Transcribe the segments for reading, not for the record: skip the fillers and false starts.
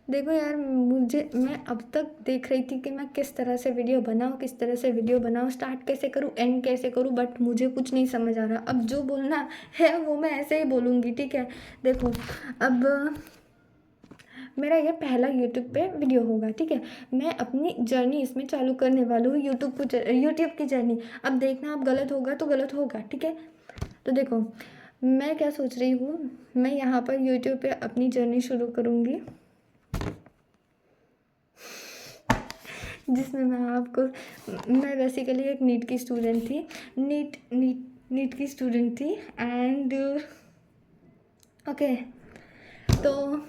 देखो यार, मैं अब तक देख रही थी कि मैं किस तरह से वीडियो बनाऊँ, किस तरह से वीडियो बनाऊँ, स्टार्ट कैसे करूँ, एंड कैसे करूँ, बट मुझे कुछ नहीं समझ आ रहा। अब जो बोलना है वो मैं ऐसे ही बोलूँगी, ठीक है। देखो, अब मेरा ये पहला यूट्यूब पे वीडियो होगा, ठीक है। मैं अपनी जर्नी इसमें चालू करने वाली हूँ, यूट्यूब की जर्नी। अब देखना, अब गलत होगा तो गलत होगा, ठीक है। तो देखो, मैं क्या सोच रही हूँ, मैं यहाँ पर यूट्यूब पे अपनी जर्नी शुरू करूँगी, जिसमें मैं बेसिकली एक नीट की स्टूडेंट थी। नीट की स्टूडेंट थी, एंड ओके। तो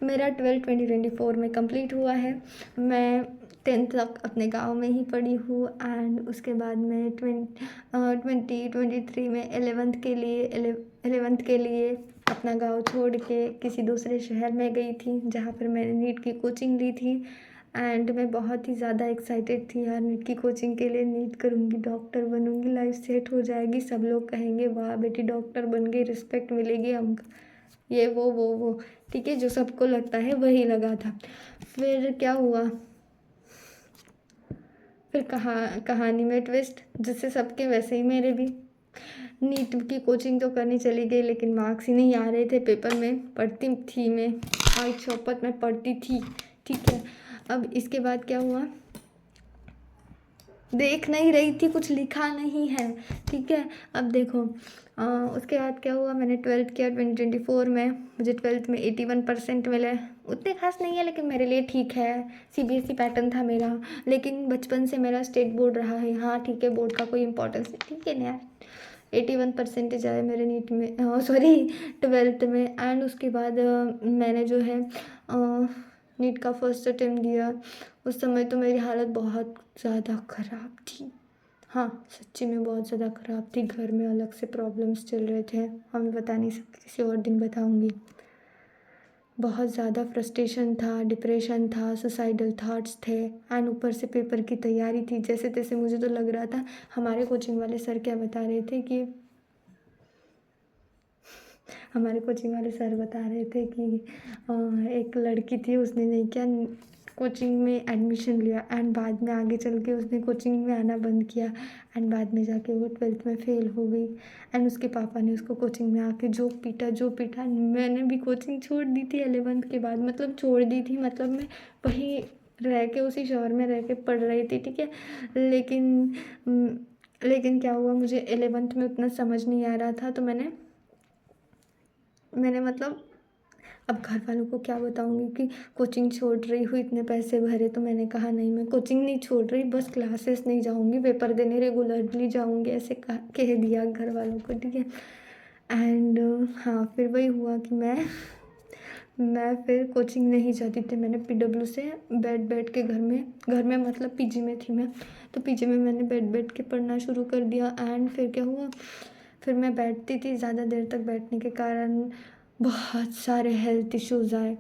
मेरा 12th 2024 में कंप्लीट हुआ है। मैं 10th तक अपने गांव में ही पढ़ी हूँ, एंड उसके बाद मैं 2023 में 11th के लिए अपना गांव छोड़ के किसी दूसरे शहर में गई थी, जहाँ पर मैंने नीट की कोचिंग ली थी। एंड मैं बहुत ही ज़्यादा एक्साइटेड थी यार, नीट की कोचिंग के लिए। नीट करूँगी, डॉक्टर बनूँगी, लाइफ सेट हो जाएगी, सब लोग कहेंगे वाह बेटी डॉक्टर बन गई, रिस्पेक्ट मिलेगी, हम ये वो, ठीक है, जो सबको लगता है वही लगा था। फिर क्या हुआ, फिर कहानी में ट्विस्ट, जिससे सबके वैसे ही मेरे भी। नीट की कोचिंग तो करनी चली गई, लेकिन मार्क्स ही नहीं आ रहे थे पेपर में। पढ़ती थी मैं, आज शपथ में पढ़ती थी, ठीक है। अब इसके बाद क्या हुआ, देख नहीं रही थी, कुछ लिखा नहीं है, ठीक है। अब देखो, उसके बाद क्या हुआ, मैंने 12th किया 2024 में। मुझे 12th में 81% मिले। उतने खास नहीं है, लेकिन मेरे लिए ठीक है। सीबीएसई पैटर्न था मेरा, लेकिन बचपन से मेरा स्टेट बोर्ड रहा है। हाँ ठीक है, बोर्ड का कोई इंपॉर्टेंस नहीं, ठीक है ना यार। 81% आए मेरे नीट में, सॉरी 12th में। एंड उसके बाद मैंने जो है नीट का फर्स्ट अटेम्प्ट दिया। उस समय तो मेरी हालत बहुत ज़्यादा ख़राब थी। हाँ, सच्ची में बहुत ज़्यादा ख़राब थी। घर में अलग से प्रॉब्लम्स चल रहे थे, हम बता नहीं सकते, किसी और दिन बताऊँगी। बहुत ज़्यादा फ्रस्ट्रेशन था, डिप्रेशन था, सुसाइडल थॉट्स थे, एंड ऊपर से पेपर की तैयारी थी। जैसे तैसे मुझे तो लग रहा था, हमारे कोचिंग वाले सर क्या बता रहे थे कि हमारे कोचिंग वाले सर बता रहे थे कि एक लड़की थी, उसने नहीं किया, कोचिंग में एडमिशन लिया, एंड बाद में आगे चल के उसने कोचिंग में आना बंद किया, एंड बाद में जाके वो 12th में फेल हो गई। एंड उसके पापा ने उसको कोचिंग में आके जो पीटा। मैंने भी कोचिंग छोड़ दी थी 11th के बाद, मतलब छोड़ दी थी, मतलब मैं वहीं रह के उसी शहर में रह के पढ़ रही थी, ठीक है। लेकिन लेकिन क्या हुआ, मुझे 11th में उतना समझ नहीं आ रहा था, तो मैंने मतलब अब घर वालों को क्या बताऊंगी कि कोचिंग छोड़ रही हूँ, इतने पैसे भरे। तो मैंने कहा नहीं, मैं कोचिंग नहीं छोड़ रही, बस क्लासेस नहीं जाऊंगी, पेपर देने रेगुलरली जाऊंगी, ऐसे कह दिया घर वालों को, ठीक है। एंड हाँ, फिर वही हुआ कि मैं फिर कोचिंग नहीं जाती थी। मैंने पीडब्ल्यू से बैठ के घर में मतलब पीजी में थी मैं, तो पीजी में मैंने बैठ के पढ़ना शुरू कर दिया। एंड फिर क्या हुआ, फिर मैं बैठती थी, ज़्यादा देर तक बैठने के कारण बहुत सारे हेल्थ इश्यूज़ आए।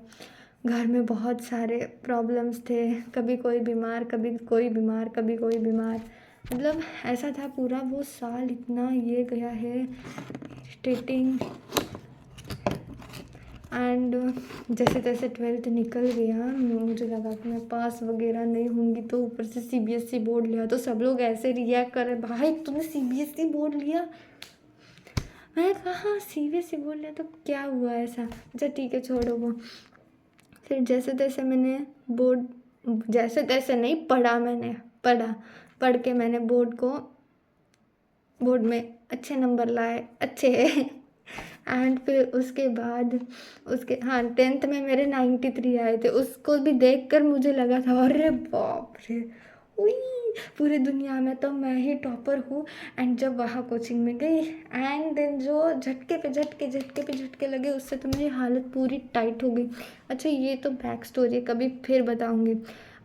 घर में बहुत सारे प्रॉब्लम्स थे, कभी कोई बीमार, कभी कोई बीमार, कभी कोई बीमार। मतलब ऐसा था, पूरा वो साल इतना ये गया है इरिटेटिंग। एंड जैसे तैसे 12th निकल गया, मुझे लगा कि मैं पास वगैरह नहीं होंगी, तो ऊपर से सीबीएसई बोर्ड लिया, तो सब लोग ऐसे रिएक्ट कर रहे, भाई तूने सीबीएसई बोर्ड लिया। मैंने कहा हाँ सीबीएसई बोर्ड लिया तो क्या हुआ ऐसा, अच्छा ठीक है छोड़ो वो। फिर जैसे तैसे मैंने बोर्ड, जैसे तैसे नहीं पढ़ा, मैंने पढ़ के मैंने बोर्ड में अच्छे नंबर लाए, अच्छे एंड फिर उसके बाद हाँ 10th में मेरे 93 आए थे। उसको भी देखकर मुझे लगा था अरे बाप रे, उई, पूरी दुनिया में तो मैं ही टॉपर हूँ। एंड जब वहाँ कोचिंग में गई, एंड देन जो झटके लगे, उससे तो मेरी हालत पूरी टाइट हो गई। अच्छा ये तो बैक स्टोरी कभी फिर बताऊँगी,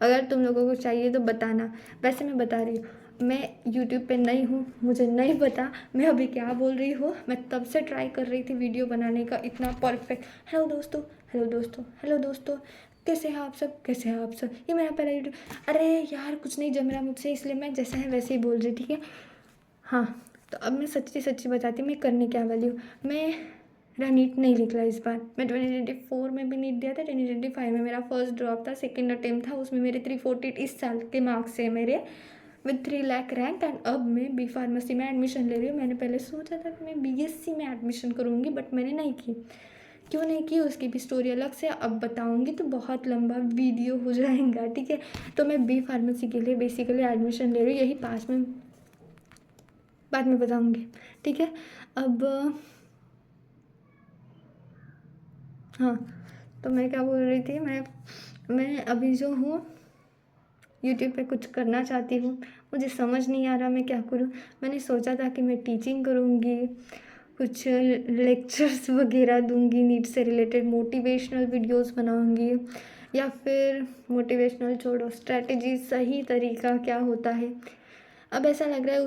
अगर तुम लोगों को चाहिए तो बताना। वैसे मैं बता रही हूँ, मैं यूट्यूब पे नई हूँ, मुझे नहीं पता मैं अभी क्या बोल रही हूँ। मैं तब से ट्राई कर रही थी वीडियो बनाने का, इतना परफेक्ट। हेलो दोस्तों, कैसे हैं आप सब, ये मेरा पहला यूट्यूब। अरे यार कुछ नहीं जम रहा मुझसे, इसलिए मैं जैसा है वैसे ही बोल रही, ठीक है। हाँ, तो अब मैं सच्ची सच्ची बताती हूँ मैं करने क्या वाली हूँ। मैं मेरा नीट नहीं निकला इस बार। मैं 2024 में भी नीट दिया था, 2025 में मेरा फर्स्ट ड्रॉप था, सेकेंड अटेम्प्ट था, उसमें मेरे 348 इस साल के मार्क्स है मेरे, विद 3 लाख रैंक। एंड अब मैं बी फार्मेसी में एडमिशन ले रही हूँ। मैंने पहले सोचा था कि मैं बीएससी में एडमिशन करूँगी, बट मैंने नहीं की। क्यों नहीं की उसकी भी स्टोरी अलग से अब बताऊँगी, तो बहुत लंबा वीडियो हो जाएगा, ठीक है। तो मैं बी फार्मेसी के लिए बेसिकली एडमिशन ले रही हूँ, यही पास में बाद में बताऊँगी, ठीक है। अब हाँ, तो मैं क्या बोल रही थी, मैं अभी जो हूँ यूट्यूब पे कुछ करना चाहती हूँ, मुझे समझ नहीं आ रहा मैं क्या करूँ। मैंने सोचा था कि मैं टीचिंग करूँगी, कुछ लेक्चर्स वगैरह दूँगी, नीट से रिलेटेड मोटिवेशनल वीडियोस बनाऊँगी, या फिर मोटिवेशनल छोड़ो, स्ट्रैटेजी सही तरीका क्या होता है। अब ऐसा लग रहा है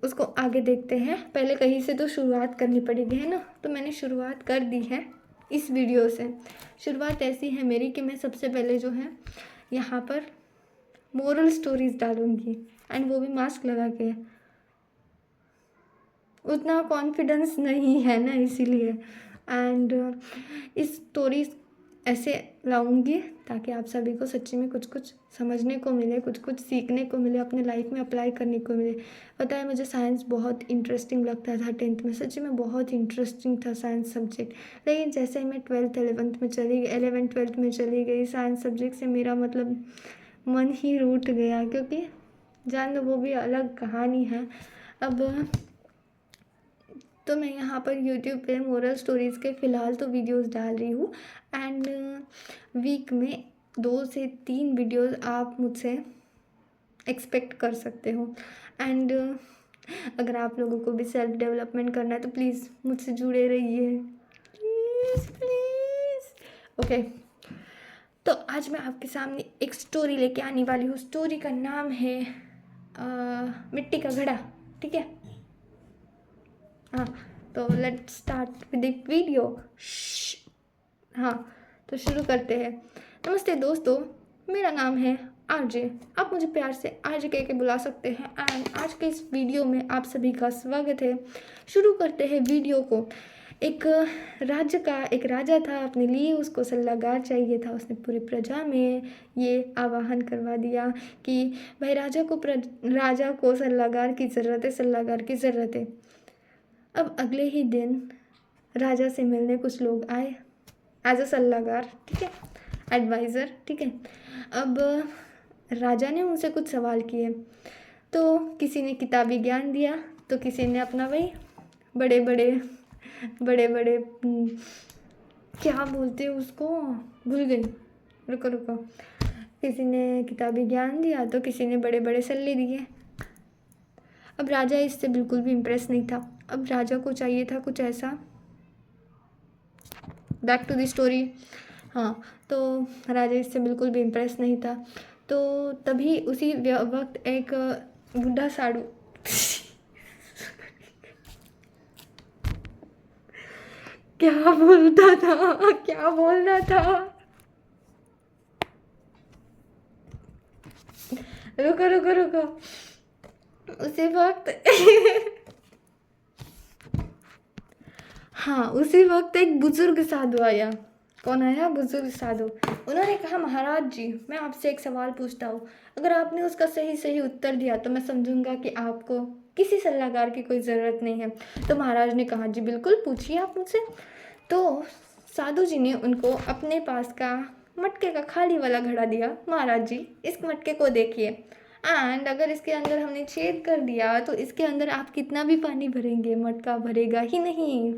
उसको आगे देखते हैं, पहले कहीं से तो शुरुआत करनी पड़ेगी, है ना। तो मैंने शुरुआत कर दी है इस वीडियो से। शुरुआत ऐसी है मेरी कि मैं सबसे पहले जो है यहाँ पर मोरल स्टोरीज डालूँगी, एंड वो भी मास्क लगा के। उतना कॉन्फिडेंस नहीं है ना, इसीलिए। एंड इस स्टोरीज ऐसे लाऊंगी ताकि आप सभी को सच्ची में कुछ कुछ समझने को मिले, कुछ कुछ सीखने को मिले, अपने लाइफ में अप्लाई करने को मिले। पता है, मुझे साइंस बहुत इंटरेस्टिंग लगता था 10th में, सच्ची में बहुत इंटरेस्टिंग था साइंस सब्जेक्ट। लेकिन जैसे ही मैं 12th 11th में चली गई, 11th 12th में चली गई, साइंस सब्जेक्ट से मेरा मतलब मन ही रूठ गया, क्योंकि जान लो वो भी अलग कहानी है। अब तो मैं यहाँ पर यूट्यूब पे मोरल स्टोरीज़ के फ़िलहाल तो वीडियोस डाल रही हूँ, एंड वीक में 2 से 3 वीडियोस आप मुझसे एक्सपेक्ट कर सकते हो। एंड अगर आप लोगों को भी सेल्फ डेवलपमेंट करना है तो प्लीज़ मुझसे जुड़े रहिए, प्लीज़ प्लीज़, ओके। तो आज मैं आपके सामने एक स्टोरी लेके आने वाली हूँ। स्टोरी का नाम है मिट्टी का घड़ा, ठीक है। हाँ, तो let's start with the video. हाँ, तो शुरू करते हैं। नमस्ते दोस्तों, मेरा नाम है आरजे, आप मुझे प्यार से आरजे कह के बुला सकते हैं। एंड आज के इस वीडियो में आप सभी का स्वागत है। शुरू करते हैं वीडियो को। एक राजा था, अपने लिए उसको सल्लागार चाहिए था। उसने पूरी प्रजा में ये आवाहन करवा दिया कि भाई राजा को सल्लागार की ज़रूरत है। अब अगले ही दिन राजा से मिलने कुछ लोग आए एज अ सल्लागार, ठीक है, एडवाइज़र, ठीक है। अब राजा ने उनसे कुछ सवाल किए, तो किसी ने किताबी ज्ञान दिया, तो किसी ने अपना वही बड़े बड़े क्या बोलते हैं उसको, भूल गई, रुको। किसी ने किताबी ज्ञान दिया तो किसी ने बड़े बड़े सल्ले दिए। अब राजा इससे बिल्कुल भी इम्प्रेस नहीं था। अब राजा को चाहिए था कुछ ऐसा, बैक टू द स्टोरी। हाँ, तो राजा इससे बिल्कुल भी इम्प्रेस नहीं था। तो तभी उसी वक्त एक बूढ़ा साधु क्या बोलता था, क्या बोलना था, रुको। उसी वक्त हाँ, उसी वक्त एक बुजुर्ग साधु आया। कौन आया? बुजुर्ग साधु। उन्होंने कहा, महाराज जी, मैं आपसे एक सवाल पूछता हूँ, अगर आपने उसका सही उत्तर दिया तो मैं समझूंगा कि आपको किसी सलाहकार की कोई ज़रूरत नहीं है। तो महाराज ने कहा, जी बिल्कुल, पूछिए आप मुझसे। तो साधु जी ने उनको अपने पास का मटके का खाली वाला घड़ा दिया। महाराज जी, इस मटके को देखिए, एंड अगर इसके अंदर हमने छेद कर दिया तो इसके अंदर आप कितना भी पानी भरेंगे, मटका भरेगा ही नहीं।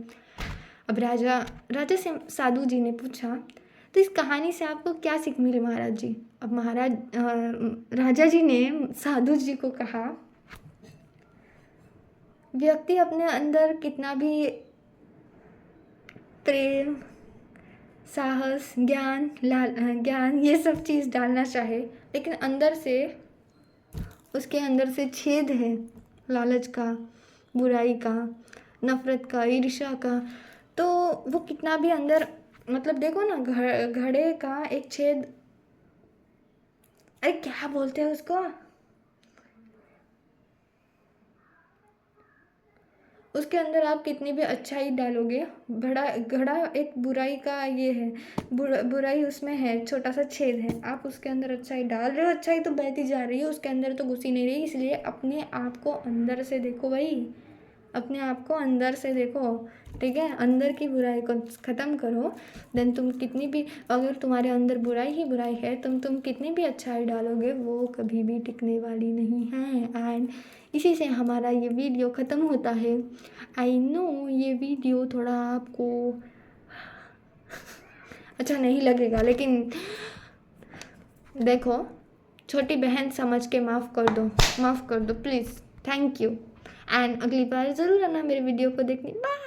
अब राजा से साधु जी ने पूछा, तो इस कहानी से आपको क्या सीख मिली महाराज जी? अब राजा जी ने साधु जी को कहा, व्यक्ति अपने अंदर कितना भी प्रेम, साहस, ज्ञान ये सब चीज़ डालना चाहे, लेकिन उसके अंदर से छेद है, लालच का, बुराई का, नफरत का, ईर्ष्या का, तो वो कितना भी अंदर, मतलब देखो ना, घड़े का एक छेद, अरे क्या बोलते हैं उसको, उसके अंदर आप कितनी भी अच्छाई डालोगे, बड़ा घड़ा एक बुराई का ये है, बुराई उसमें है, छोटा सा छेद है, आप उसके अंदर अच्छाई डाल रहे हो, अच्छाई तो बहती जा रही है, उसके अंदर तो घुसी नहीं रही। इसलिए अपने आप को अंदर से देखो भाई, अपने आप को अंदर से देखो, ठीक है, अंदर की बुराई को ख़त्म करो। देन तुम कितनी भी, अगर तुम्हारे अंदर बुराई ही बुराई है, तुम कितनी भी अच्छाई डालोगे वो कभी भी टिकने वाली नहीं है। एंड इसी से हमारा ये वीडियो ख़त्म होता है। आई नो ये वीडियो थोड़ा आपको अच्छा नहीं लगेगा, लेकिन देखो, छोटी बहन समझ के माफ़ कर दो प्लीज़। Thank you. एंड अगली बार ज़रूर आना मेरे वीडियो को देखने। बाय।